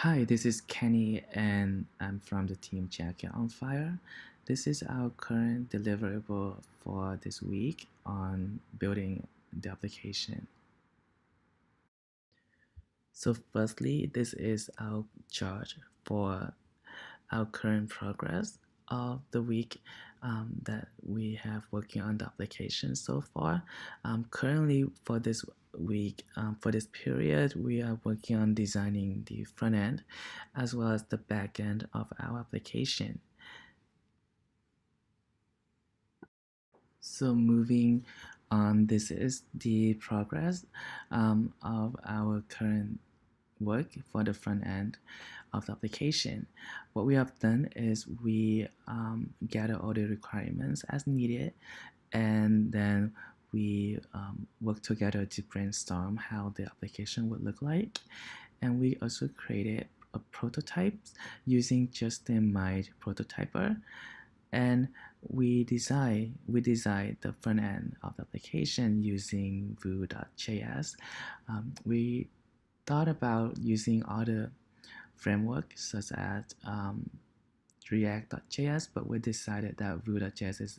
Hi, this is Kenny, and I'm from the team Jacket on Fire. This is our current deliverable for this week on building the application. So, firstly, this is our chart for our current progress of the week that we have working on the application so far. Currently, for this week, for this period, we are working on designing the front end as well as the back end of our application. So moving on, this is the progress of our current work for the front end of the application. What we have done is we gather all the requirements as needed, and then we work together to brainstorm how the application would look like. And we also created a prototype using Justin-Mind prototyper, and we design the front end of the application using Vue.js. We thought about using other frameworks such as React.js, but we decided that Vue.js is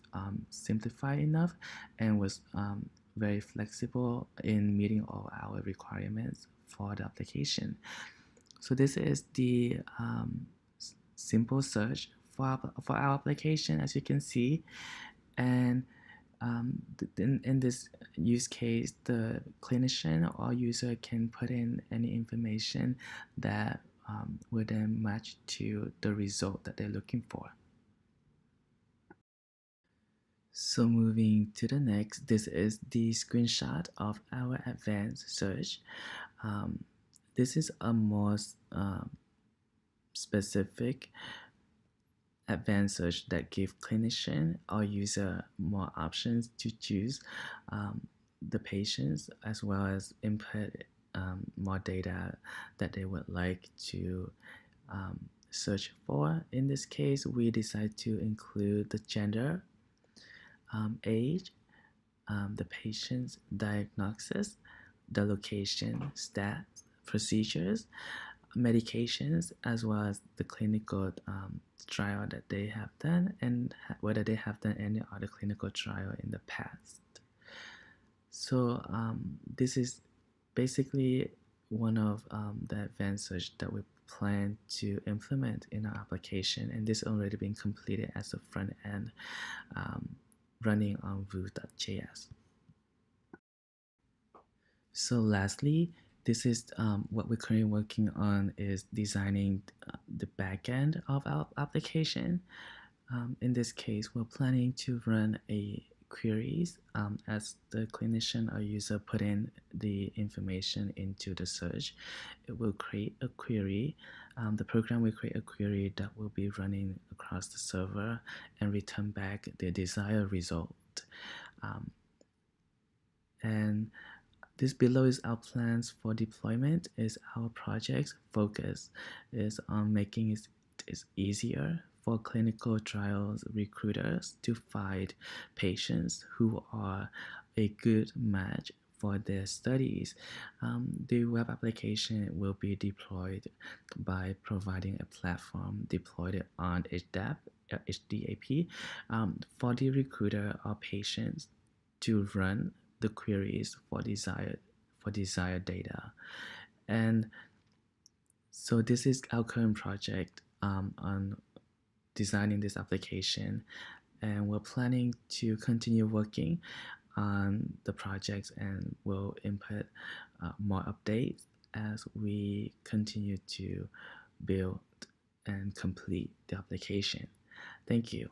simplified enough and was very flexible in meeting all our requirements for the application. So this is the simple search for our application, as you can see. And in this use case, the clinician or user can put in any information that will then match to the result that they're looking for. So moving to the next, this is the screenshot of our advanced search. This is a more specific advanced search that give clinician or user more options to choose the patients as well as input more data that they would like to search for. In this case, we decide to include the gender, age, the patient's diagnosis, the location, stats, procedures, medications, as well as the clinical trial that they have done and whether they have done any other clinical trial in the past. So this is basically one of the advanced search that we plan to implement in our application, and this already been completed as a front end running on Vue.js. So lastly, this is what we're currently working on is designing the backend of our application. In this case, we're planning to run a queries as the clinician or user put in the information into the search. It will create a query. The program will create a query that will be running across the server and return back the desired result. And this below is our plans for deployment. Is our project's focus is on making it easier for clinical trials recruiters to find patients who are a good match for their studies. The web application will be deployed by providing a platform deployed on HDAP for the recruiter or patients to run the queries for desired data. And so this is our current project on designing this application, and we're planning to continue working on the projects and will input more updates as we continue to build and complete the application. Thank you.